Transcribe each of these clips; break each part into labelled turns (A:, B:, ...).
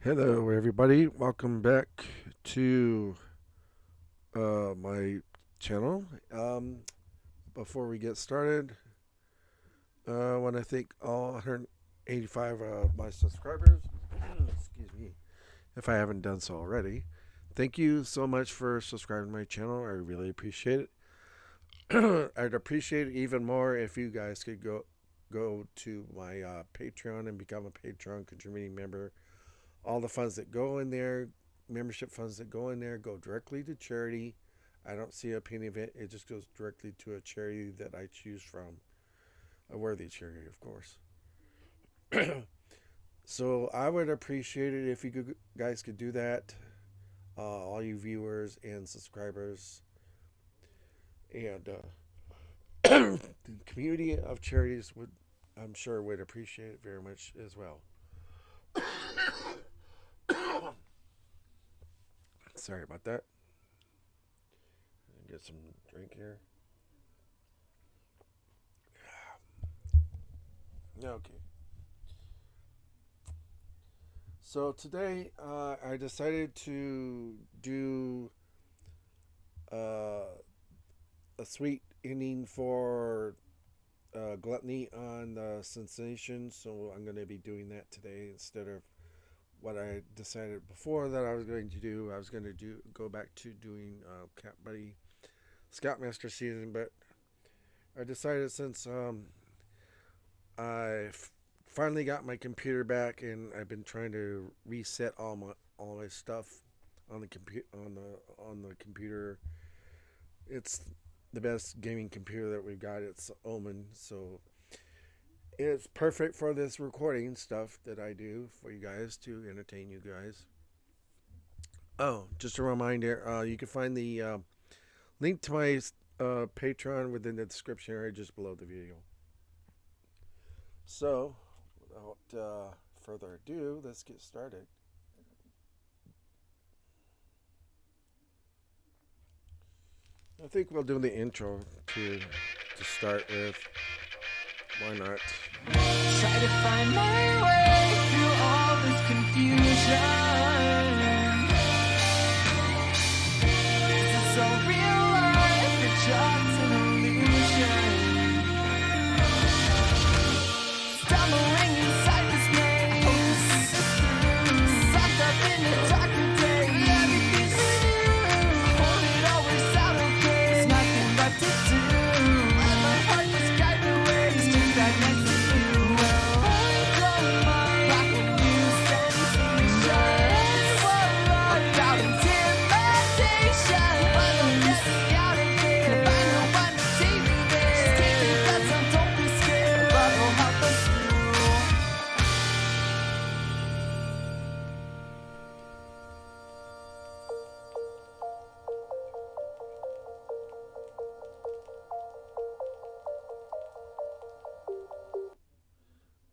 A: Hello, everybody. Welcome back to my channel. Before we get started, I want to thank all 185 of my subscribers. Excuse me, if I haven't done so already. Thank you so much for subscribing to my channel. I really appreciate it. I'd appreciate it even more if you guys could go to my Patreon and become a Patreon contributing member. All the funds that go in there, membership funds that go in there, go directly to charity. I don't see a penny of it. It just goes directly to a charity that I choose from. A worthy charity, of course. So I would appreciate it if you guys could do that. All you viewers and subscribers. And the community of charities I'm sure, would appreciate it very much as well. Sorry about that. Get some drink here. Okay. So today I decided to do a sweet ending for Gluttony on the Sinsations. So I'm going to be doing that today instead of what I decided before that I was going to do. I was going to go back to doing Cat Buddy Scoutmaster season, but I decided since I finally got my computer back and I've been trying to reset all my stuff on the computer. It's the best gaming computer that we've got. It's Omen, so it's perfect for this recording stuff that I do for you guys to entertain you guys. Oh, just a reminder, you can find the link to my Patreon within the description area just below the video. So, without further ado, let's get started. I think we'll do the intro to start with. Why not?
B: Try to find my way through all this confusion. This is so real life, it's just an illusion. Stumbling inside this maze, sucked up in the darker days. Everything's new, hope it all works out okay. There's nothing left to do. Let my heart just guide the way. Straight back next to you. Well, like a new sensation. Without intimidation. But don't get me out of here. Find no one to take me there. Just keep me guts on, don't be scared. Love will help us through.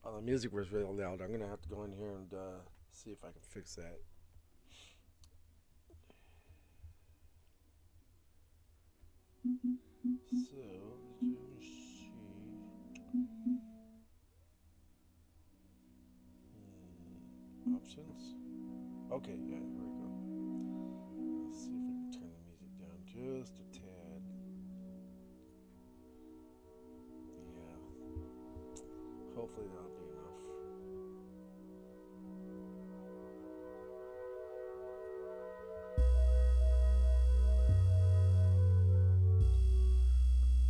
A: Oh, the music was really loud. I'm gonna have to go in here and see if I can fix that. So, let's see. Options. Okay, yeah, here we go. Let's see if we can turn the music down just a tad. Yeah. Hopefully that'll be enough.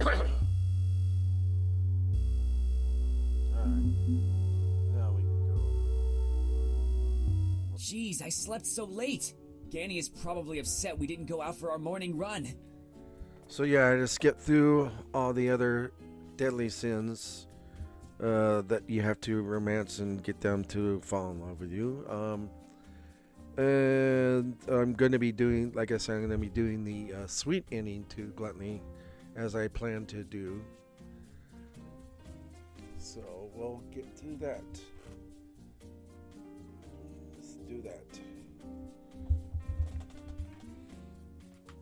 A: Alright. Now we can go.
C: Jeez, I slept so late. Ganny is probably upset we didn't go out for our morning run.
A: So yeah, I just skipped through all the other deadly sins that you have to romance and get them to fall in love with you. And I'm going to be doing, like I said, I'm going to be doing the sweet ending to Gluttony as I plan to do. So we'll get to that. Let's do that.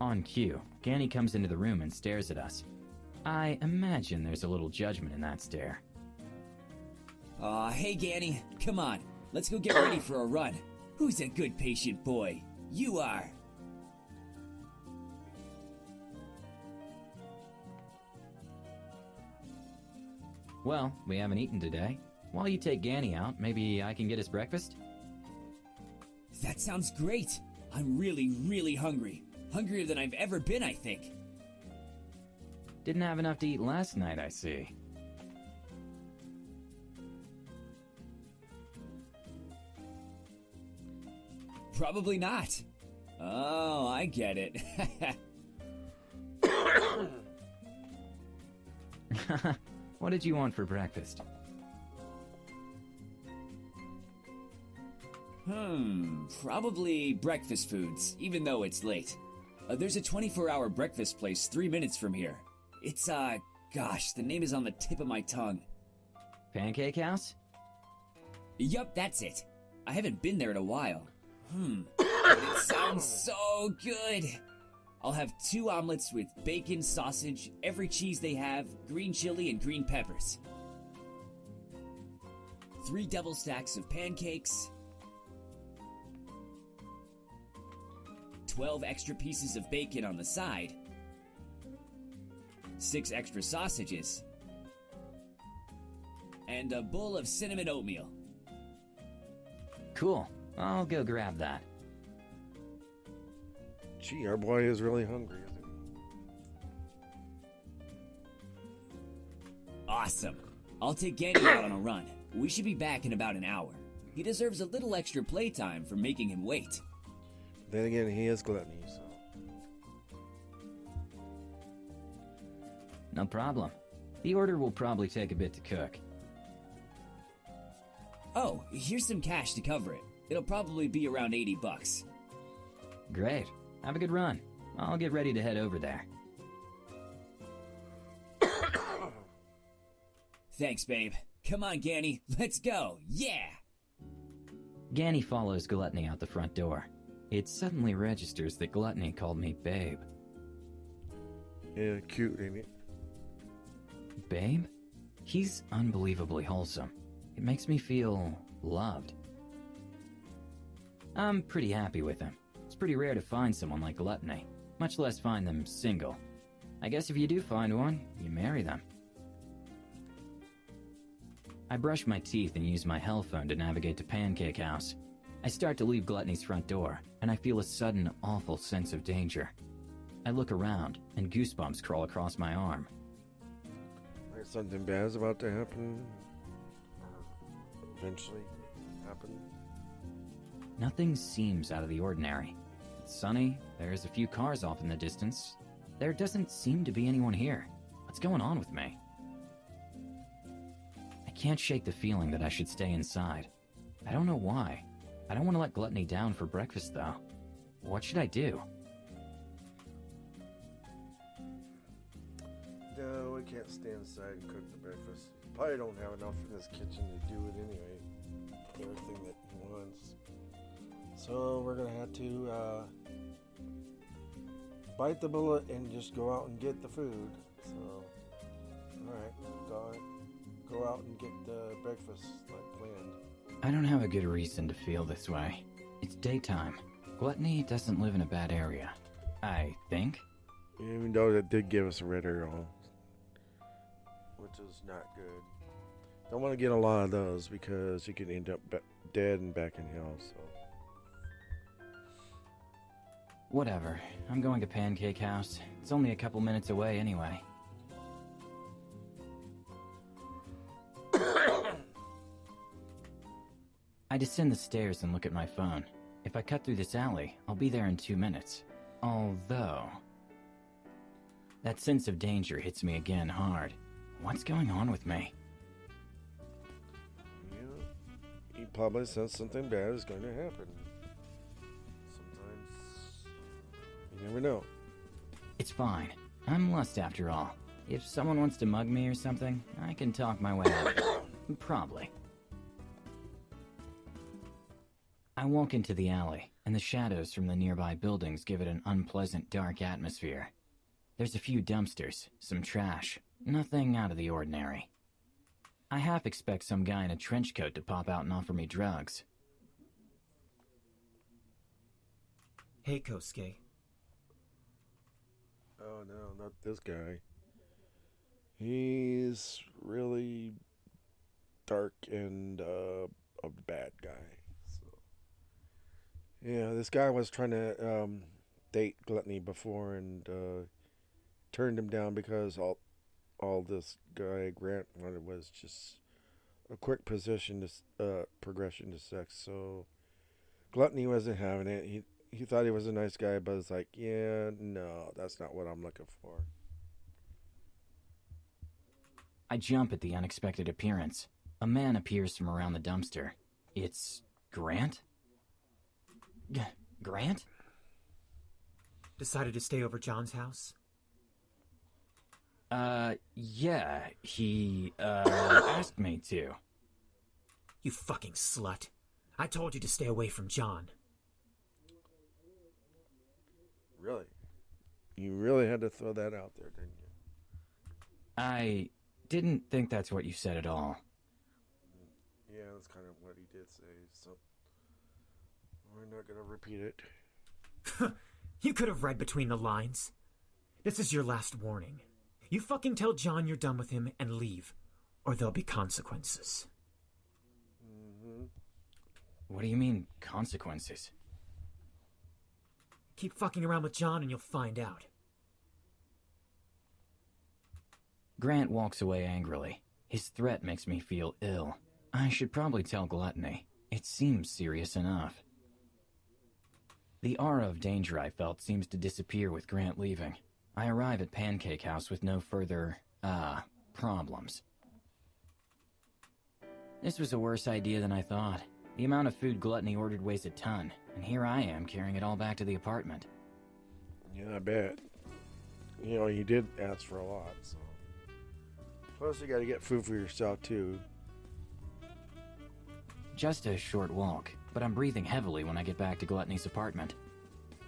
D: On cue, Ganny comes into the room and stares at us. I imagine there's a little judgment in that stare.
C: Hey Ganny, come on. Let's go get ready for a run. Who's a good patient boy? You are.
D: Well, we haven't eaten today. While you take Ganny out, maybe I can get his breakfast?
C: That sounds great. I'm really, really hungry. Hungrier than I've ever been, I think.
D: Didn't have enough to eat last night, I see.
C: Probably not. Oh, I get it.
D: What did you want for breakfast?
C: Probably breakfast foods, even though it's late. There's a 24-hour breakfast place 3 minutes from here. It's, gosh, the name is on the tip of my tongue.
D: Pancake House?
C: Yup, that's it. I haven't been there in a while. But it sounds so good. I'll have 2 omelets with bacon, sausage, every cheese they have, green chili, and green peppers. 3 double stacks of pancakes. 12 extra pieces of bacon on the side. 6 extra sausages. And a bowl of cinnamon oatmeal.
D: Cool. I'll go grab that.
A: Gee, our boy is really hungry, isn't he?
C: Awesome. I'll take Gandy out on a run. We should be back in about an hour. He deserves a little extra playtime for making him wait.
A: Then again, he is gluttony, so.
D: No problem. The order will probably take a bit to cook.
C: Oh, here's some cash to cover it. It'll probably be around $80.
D: Great. Have a good run. I'll get ready to head over there.
C: Thanks, babe. Come on, Ganny. Let's go. Yeah!
D: Ganny follows Gluttony out the front door. It suddenly registers that Gluttony called me babe.
A: Yeah, cute, ain't it?
D: Babe? He's unbelievably wholesome. It makes me feel loved. I'm pretty happy with him. It's pretty rare to find someone like Gluttony, much less find them single. I guess if you do find one, you marry them. I brush my teeth and use my hell phone to navigate to Pancake House. I start to leave Gluttony's front door, and I feel a sudden, awful sense of danger. I look around, and goosebumps crawl across my arm.
A: Like something bad is about to happen. Or eventually happen.
D: Nothing seems out of the ordinary. It's sunny, there's a few cars off in the distance. There doesn't seem to be anyone here. What's going on with me? I can't shake the feeling that I should stay inside. I don't know why. I don't want to let Gluttony down for breakfast, though. What should I do?
A: No, we can't stay inside and cook the breakfast. Probably don't have enough in this kitchen to do it anyway. Everything that he wants. So we're gonna have to bite the bullet and just go out and get the food. So, alright, go out and get the breakfast like planned.
D: I don't have a good reason to feel this way. It's daytime. Gluttony doesn't live in a bad area. I think.
A: Even though that did give us a red arrow, which is not good. Don't want to get a lot of those because you can end up dead and back in hell. So.
D: Whatever. I'm going to Pancake House. It's only a couple minutes away anyway. I descend the stairs and look at my phone. If I cut through this alley, I'll be there in 2 minutes. Although... that sense of danger hits me again hard. What's going on with me?
A: Yeah, he probably says something bad is going to happen. Sometimes you never know.
D: It's fine. I'm lust after all. If someone wants to mug me or something, I can talk my way out of it. Probably. I walk into the alley, and the shadows from the nearby buildings give it an unpleasant, dark atmosphere. There's a few dumpsters, some trash, nothing out of the ordinary. I half expect some guy in a trench coat to pop out and offer me drugs.
E: Hey, Kosuke.
A: Oh no, not this guy. He's really dark and a bad guy. So yeah, this guy was trying to date Gluttony before and turned him down because all this guy Grant wanted was just a quick progression to sex. So Gluttony wasn't having it. He thought he was a nice guy, but it's like, yeah, no, that's not what I'm looking for.
D: I jump at the unexpected appearance. A man appears from around the dumpster. It's Grant? Grant?
E: Decided to stay over John's house?
D: Yeah, he, asked me to.
E: You fucking slut. I told you to stay away from John.
A: Really? You really had to throw that out there, didn't you?
D: I didn't think that's what you said at all.
A: Yeah, that's kind of what he did say, so we're not going to repeat it.
E: You could have read between the lines. This is your last warning. You fucking tell John you're done with him and leave, or there'll be consequences.
A: Mm-hmm.
D: What do you mean, consequences?
E: Keep fucking around with John and you'll find out.
D: Grant walks away angrily. His threat makes me feel ill. I should probably tell Gluttony. It seems serious enough. The aura of danger I felt seems to disappear with Grant leaving. I arrive at Pancake House with no further, problems. This was a worse idea than I thought. The amount of food Gluttony ordered weighs a ton, and here I am carrying it all back to the apartment.
A: Yeah, I bet. You know, you did ask for a lot, so. Plus, you got to get food for yourself, too.
D: Just a short walk, but I'm breathing heavily when I get back to Gluttony's apartment.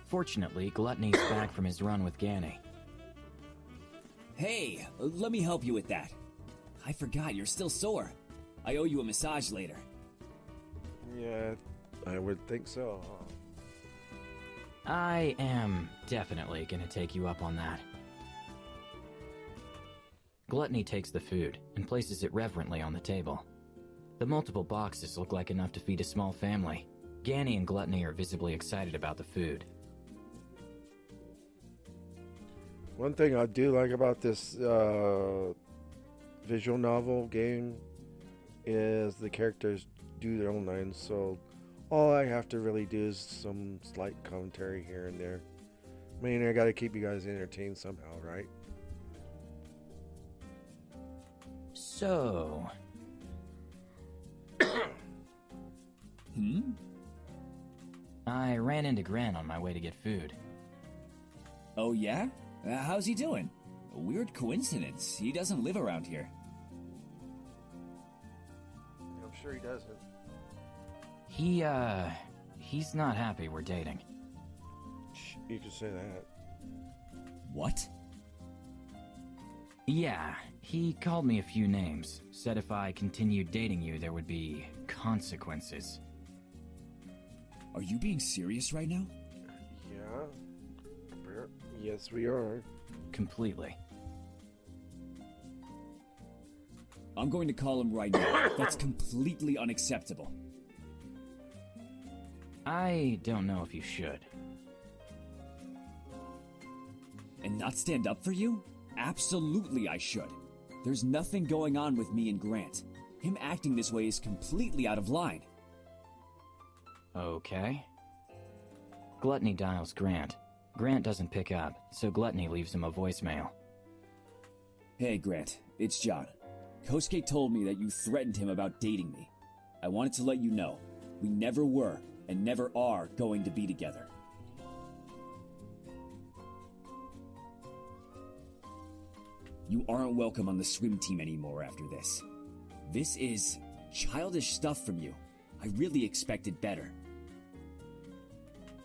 D: Fortunately, Gluttony's back from his run with Ganny.
C: Hey, let me help you with that. I forgot you're still sore. I owe you a massage later.
A: Yeah, I would think so, huh?
D: I am definitely gonna take you up on that. Gluttony takes the food and places it reverently on the table. The multiple boxes look like enough to feed a small family. Ganny and Gluttony are visibly excited about the food.
A: One thing I do like about this visual novel game is the characters do their own lines, so all I have to really do is some slight commentary here and there. I mean, I gotta keep you guys entertained somehow, right?
D: So... I ran into Grant on my way to get food.
C: Oh yeah? How's he doing? A weird coincidence. He doesn't live around here.
A: I'm sure he doesn't.
D: He's not happy we're dating.
A: You can say that.
C: What?
D: Yeah, he called me a few names. Said if I continued dating you, there would be consequences.
C: Are you being serious right now?
A: Yeah. Yes, we are.
D: Completely.
C: I'm going to call him right now. That's completely unacceptable.
D: I don't know if you should.
C: And not stand up for you? Absolutely I should. There's nothing going on with me and Grant. Him acting this way is completely out of line.
D: Okay. Gluttony dials Grant. Grant doesn't pick up, so Gluttony leaves him a voicemail.
C: Hey Grant, it's John. Kosuke told me that you threatened him about dating me. I wanted to let you know, we never were and never are going to be together. You aren't welcome on the swim team anymore after this. This is childish stuff from you. I really expected better.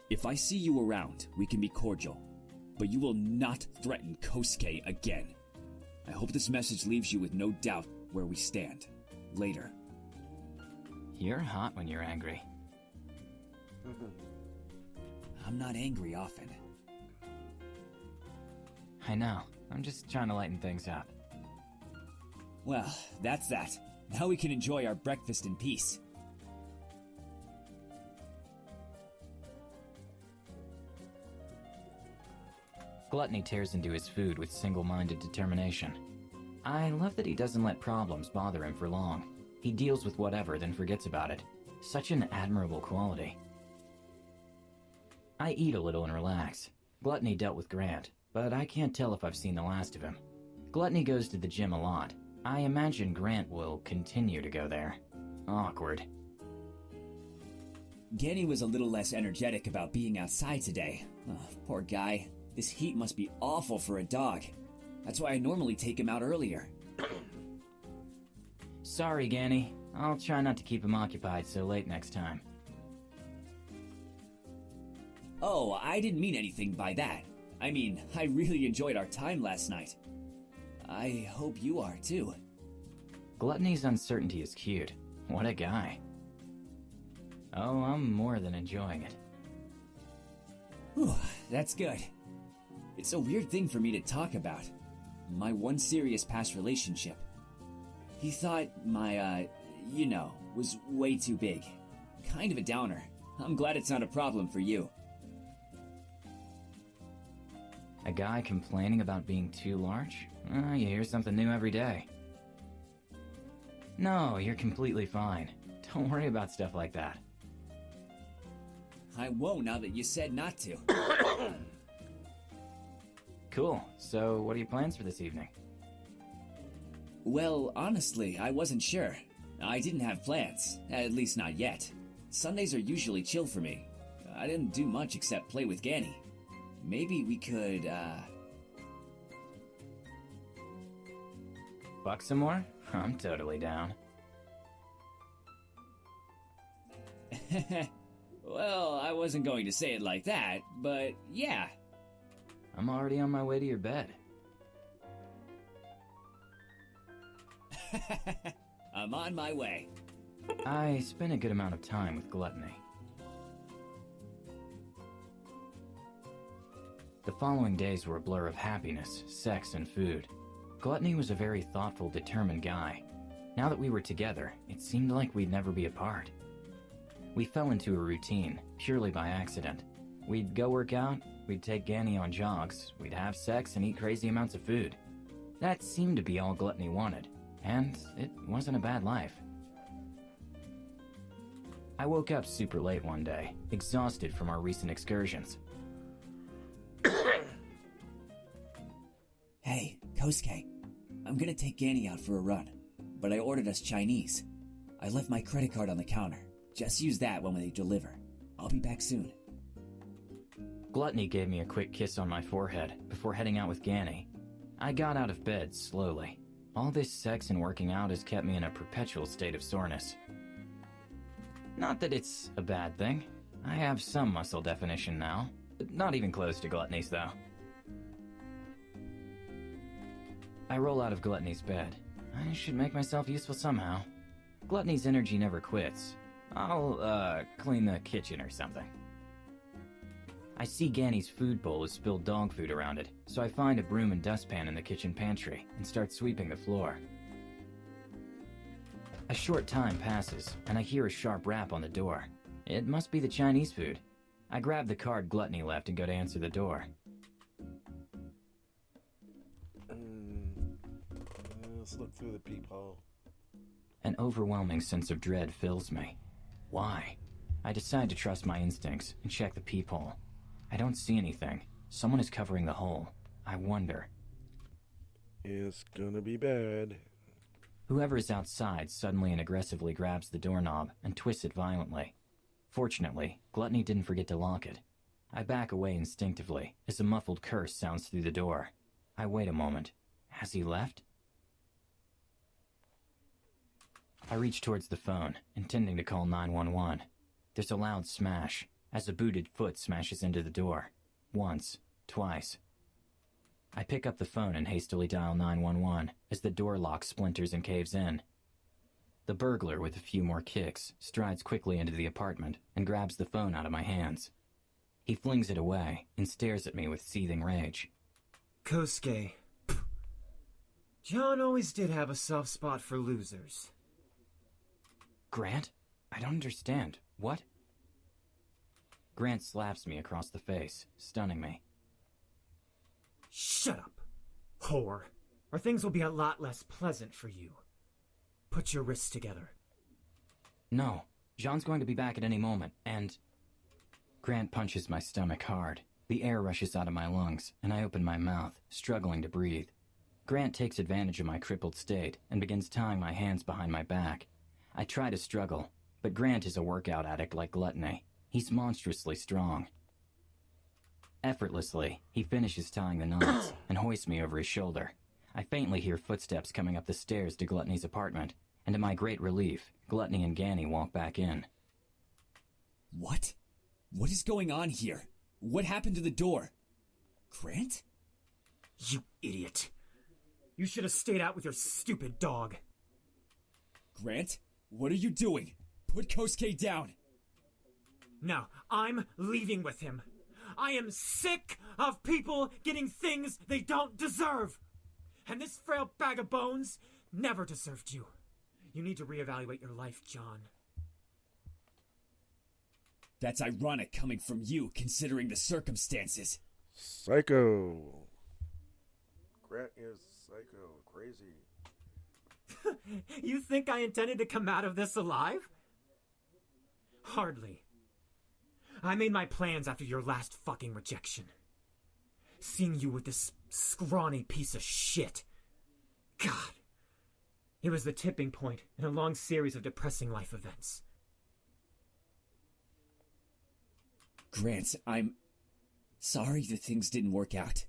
C: If I see you around, we can be cordial, but you will not threaten Kosuke again. I hope this message leaves you with no doubt where we stand. Later.
D: You're hot when you're angry.
C: I'm not angry often.
D: I know. I'm just trying to lighten things up.
C: Well, that's that. Now we can enjoy our breakfast in peace.
D: Gluttony tears into his food with single-minded determination. I love that he doesn't let problems bother him for long. He deals with whatever, then forgets about it. Such an admirable quality. I eat a little and relax. Gluttony dealt with Grant, but I can't tell if I've seen the last of him. Gluttony goes to the gym a lot. I imagine Grant will continue to go there. Awkward.
C: Ganny was a little less energetic about being outside today. Oh, poor guy. This heat must be awful for a dog. That's why I normally take him out earlier.
D: Sorry, Ganny. I'll try not to keep him occupied so late next time.
C: Oh, I didn't mean anything by that. I mean, I really enjoyed our time last night. I hope you are too.
D: Gluttony's uncertainty is cute. What a guy. Oh, I'm more than enjoying it.
C: Whew, that's good. It's a weird thing for me to talk about. My one serious past relationship. He thought my, was way too big. Kind of a downer. I'm glad it's not a problem for you.
D: A guy complaining about being too large? You hear something new every day. No, you're completely fine. Don't worry about stuff like that.
C: I won't now that you said not to.
D: Cool. So, what are your plans for this evening?
C: Well, honestly, I wasn't sure. I didn't have plans, at least not yet. Sundays are usually chill for me. I didn't do much except play with Ganny. Maybe we could,
D: Fuck some more? I'm totally down.
C: Well, I wasn't going to say it like that, but yeah.
D: I'm already on my way to your bed.
C: I'm on my way.
D: I spent a good amount of time with Gluttony. The following days were a blur of happiness, sex, and food. Gluttony was a very thoughtful, determined guy. Now that we were together, it seemed like we'd never be apart. We fell into a routine, purely by accident. We'd go work out, we'd take Ganny on jogs, we'd have sex and eat crazy amounts of food. That seemed to be all Gluttony wanted, and it wasn't a bad life. I woke up super late one day, exhausted from our recent excursions.
C: Hey, Kosuke. I'm gonna take Ganny out for a run, but I ordered us Chinese. I left my credit card on the counter. Just use that when they deliver. I'll be back soon.
D: Gluttony gave me a quick kiss on my forehead before heading out with Ganny. I got out of bed slowly. All this sex and working out has kept me in a perpetual state of soreness. Not that it's a bad thing. I have some muscle definition now, but not even close to Gluttony's though. I roll out of Gluttony's bed. I should make myself useful somehow. Gluttony's energy never quits. I'll, clean the kitchen or something. I see Ganny's food bowl has spilled dog food around it, so I find a broom and dustpan in the kitchen pantry and start sweeping the floor. A short time passes, and I hear a sharp rap on the door. It must be the Chinese food. I grab the card Gluttony left and go to answer the door.
A: Let's look through the peephole.
D: An overwhelming sense of dread fills me. Why? I decide to trust my instincts and check the peephole. I don't see anything. Someone is covering the hole. I wonder.
A: It's gonna be bad.
D: Whoever is outside suddenly and aggressively grabs the doorknob and twists it violently. Fortunately, Gluttony didn't forget to lock it. I back away instinctively as a muffled curse sounds through the door. I wait a moment. Has he left? I reach towards the phone, intending to call 911. There's a loud smash, as a booted foot smashes into the door. Once, twice. I pick up the phone and hastily dial 911 as the door lock splinters and caves in. The burglar, with a few more kicks, strides quickly into the apartment and grabs the phone out of my hands. He flings it away and stares at me with seething rage.
E: Kosuke. John always did have a soft spot for losers.
D: Grant? I don't understand. What? Grant slaps me across the face, stunning me.
E: Shut up, whore, or things will be a lot less pleasant for you. Put your wrists together.
D: No, Jean's going to be back at any moment, and... Grant punches my stomach hard. The air rushes out of my lungs, and I open my mouth, struggling to breathe. Grant takes advantage of my crippled state and begins tying my hands behind my back. I try to struggle, but Grant is a workout addict like Gluttony. He's monstrously strong. Effortlessly, he finishes tying the knots and hoists me over his shoulder. I faintly hear footsteps coming up the stairs to Gluttony's apartment, and to my great relief, Gluttony and Ganny walk back in.
C: What? What is going on here? What happened to the door? Grant?
E: You idiot. You should have stayed out with your stupid dog.
C: Grant? What are you doing? Put Kosuke down.
E: No, I'm leaving with him. I am sick of people getting things they don't deserve. And this frail bag of bones never deserved you. You need to reevaluate your life, John.
C: That's ironic coming from you, considering the circumstances.
A: Psycho. Grant is psycho. Crazy.
E: You think I intended to come out of this alive? Hardly. I made my plans after your last fucking rejection. Seeing you with this scrawny piece of shit. God. It was the tipping point in a long series of depressing life events.
C: Grant, I'm sorry that things didn't work out.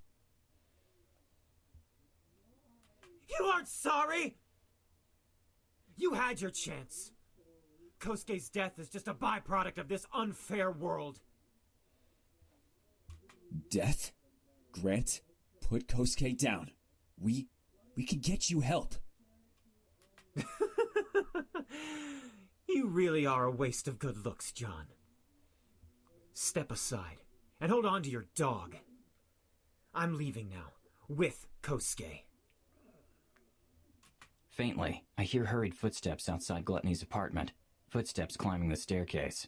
E: You aren't sorry! You had your chance. Kosuke's death is just a byproduct of this unfair world.
C: Death? Grant, put Kosuke down. We can get you help.
E: You really are a waste of good looks, John. Step aside and hold on to your dog. I'm leaving now, with Kosuke.
D: Faintly, I hear hurried footsteps outside Gluttony's apartment. Footsteps climbing the staircase.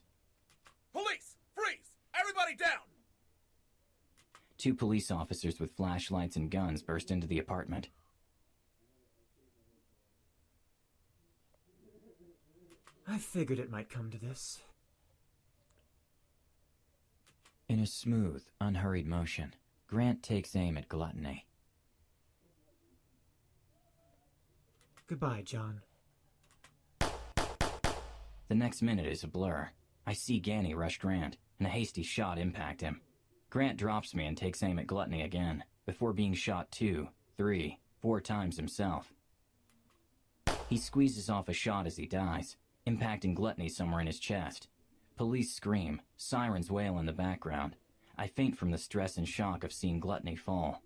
F: Police! Freeze! Everybody down!
D: 2 police officers with flashlights and guns burst into the apartment.
E: I figured it might come to this.
D: In a smooth, unhurried motion, Grant takes aim at Gluttony.
E: Goodbye, John.
D: The next minute is a blur. I see Ganny rush Grant, and a hasty shot impact him. Grant drops me and takes aim at Gluttony again, before being shot 2, 3, 4 times himself. He squeezes off a shot as he dies, impacting Gluttony somewhere in his chest. Police scream, sirens wail in the background. I faint from the stress and shock of seeing Gluttony fall.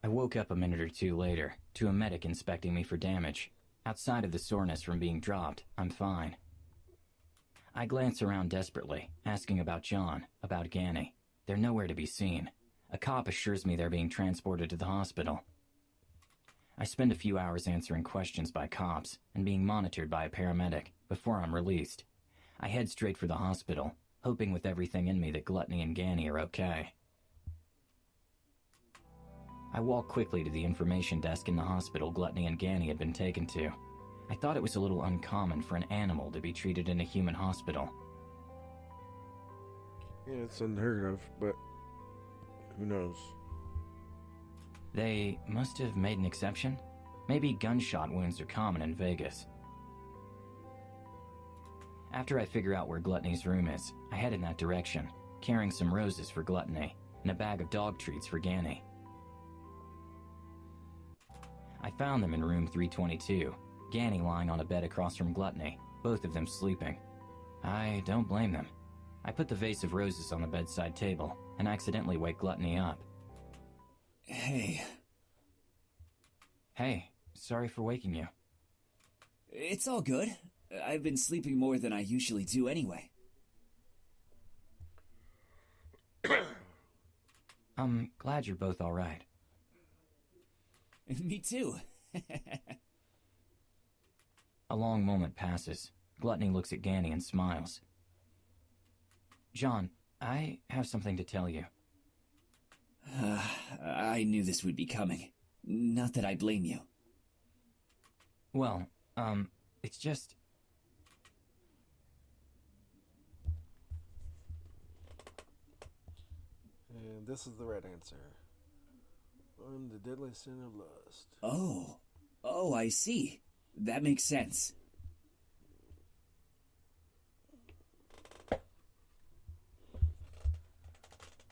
D: I woke up a minute or 2 later, to a medic inspecting me for damage. Outside of the soreness from being dropped, I'm fine. I glance around desperately, asking about John, about Ganny. They're nowhere to be seen. A cop assures me they're being transported to the hospital. I spend a few hours answering questions by cops and being monitored by a paramedic before I'm released. I head straight for the hospital, hoping with everything in me that Gluttony and Ganny are okay. I walk quickly to the information desk in the hospital Gluttony and Ganny had been taken to. I thought it was a little uncommon for an animal to be treated in a human hospital.
A: Yeah, it's unheard of, but who knows?
D: They must have made an exception? Maybe gunshot wounds are common in Vegas. After I figure out where Gluttony's room is, I head in that direction, carrying some roses for Gluttony and a bag of dog treats for Ganny. I found them in room 322, Ganny lying on a bed across from Gluttony, both of them sleeping. I don't blame them. I put the vase of roses on the bedside table and accidentally wake Gluttony up.
C: Hey.
D: Hey, sorry for waking you.
C: It's all good. I've been sleeping more than I usually do anyway.
D: I'm glad you're both alright.
C: Me too.
D: A long moment passes. Gluttony looks at Ganny and smiles. John, I have something to tell you.
C: I knew this would be coming. Not that I blame you.
D: Well, it's just...
A: And this is the right answer. I'm the deadly sin of lust.
C: Oh, I see. That makes sense.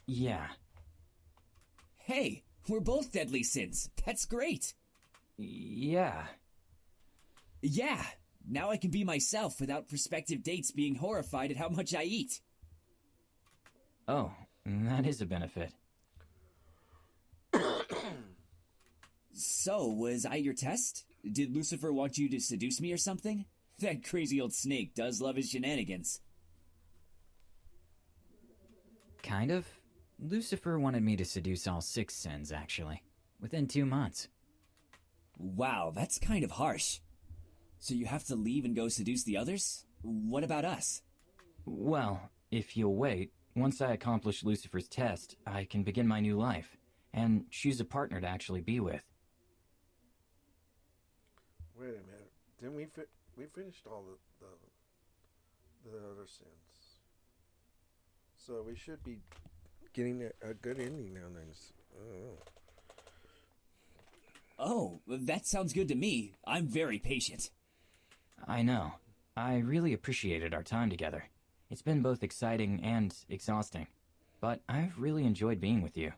D: Yeah.
C: Hey, we're both deadly sins. That's great.
D: Yeah.
C: Yeah, now I can be myself without prospective dates being horrified at how much I eat.
D: Oh, that is a benefit.
C: So, was I your test? Did Lucifer want you to seduce me or something? That crazy old snake does love his shenanigans.
D: Kind of. Lucifer wanted me to seduce all 6 sins, actually. Within 2 months.
C: Wow, that's kind of harsh. So you have to leave and go seduce the others? What about us?
D: Well, if you'll wait, once I accomplish Lucifer's test, I can begin my new life, and choose a partner to actually be with.
A: Wait a minute. Didn't we finished all the other sins? So we should be getting a good ending on things.
C: Oh, that sounds good to me. I'm very patient.
D: I know. I really appreciated our time together. It's been both exciting and exhausting. But I've really enjoyed being with you.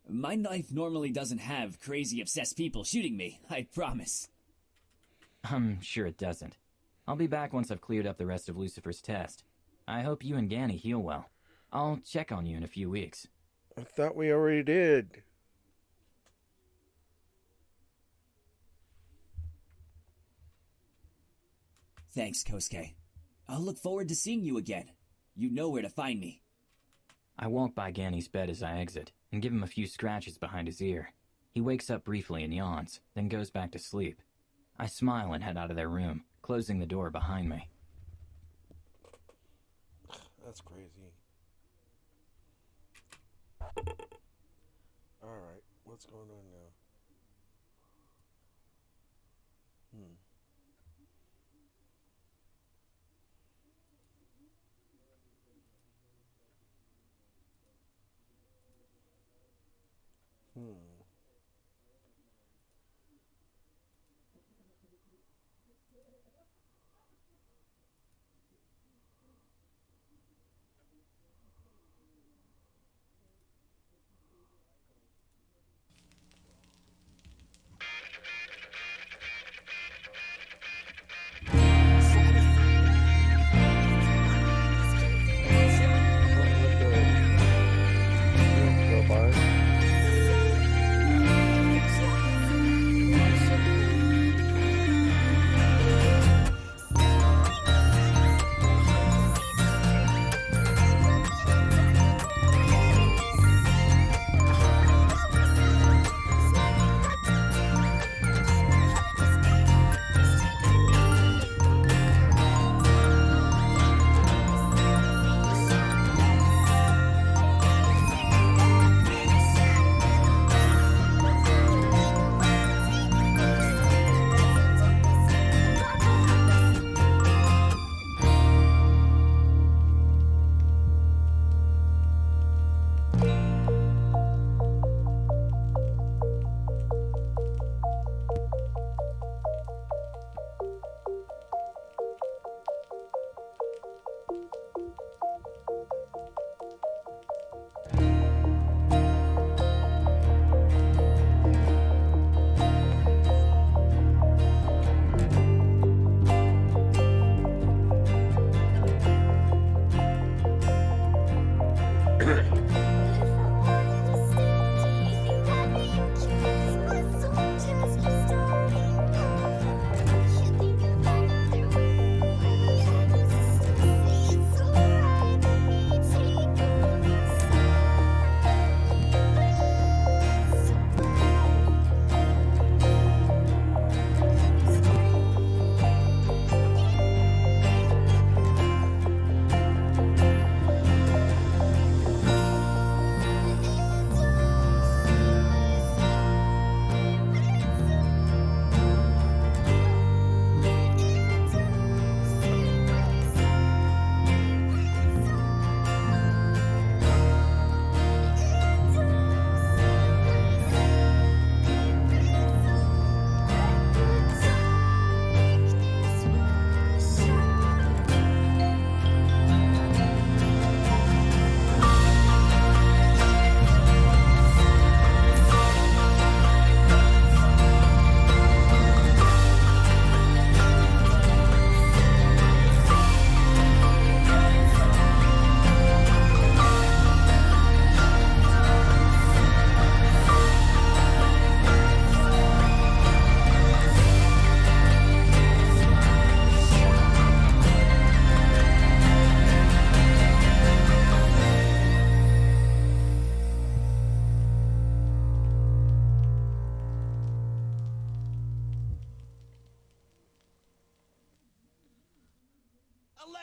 C: My life normally doesn't have crazy obsessed people shooting me, I promise.
D: I'm sure it doesn't. I'll be back once I've cleared up the rest of Lucifer's test. I hope you and Ganny heal well. I'll check on you in a few weeks.
A: I thought we already did.
C: Thanks, Kosuke. I'll look forward to seeing you again. You know where to find me.
D: I walk by Ganny's bed as I exit, and give him a few scratches behind his ear. He wakes up briefly and yawns, then goes back to sleep. I smile and head out of their room, closing the door behind me.
A: That's crazy. Alright, what's going on now? Go by.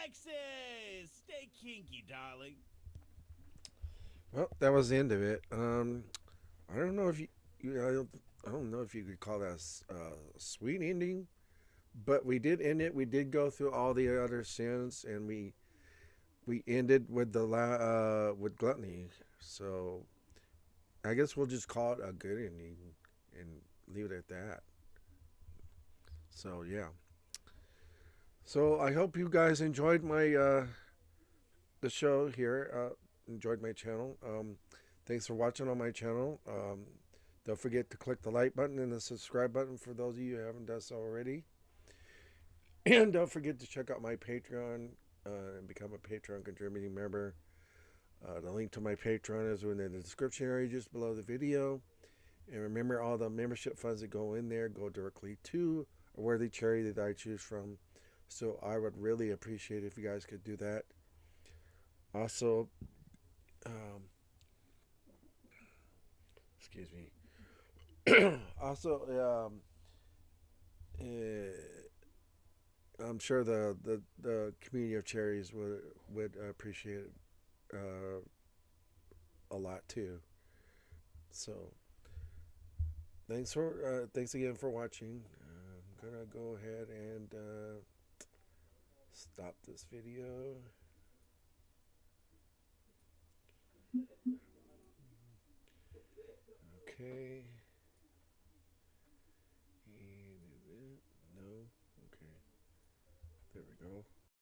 G: Alexis! Stay kinky, darling.
A: Well, that was the end of it. I don't know if I don't know if you could call that a sweet ending, but we did end it. We did go through all the other sins, and we ended with with gluttony. So I guess we'll just call it a good ending and leave it at that. So yeah. So I hope you guys enjoyed my the show here. Enjoyed my channel. Thanks for watching on my channel. Don't forget to click the like button and the subscribe button for those of you who haven't done so already. And don't forget to check out my Patreon and become a Patreon contributing member. The link to my Patreon is in the description area just below the video. And remember, all the membership funds that go in there go directly to a worthy charity that I choose from. So I would really appreciate if you guys could do that. Also, excuse me. Also, I'm sure the community of cherries would appreciate it a lot too. So thanks again for watching. I'm gonna go ahead and stop this video. Okay. No. Okay. There we go.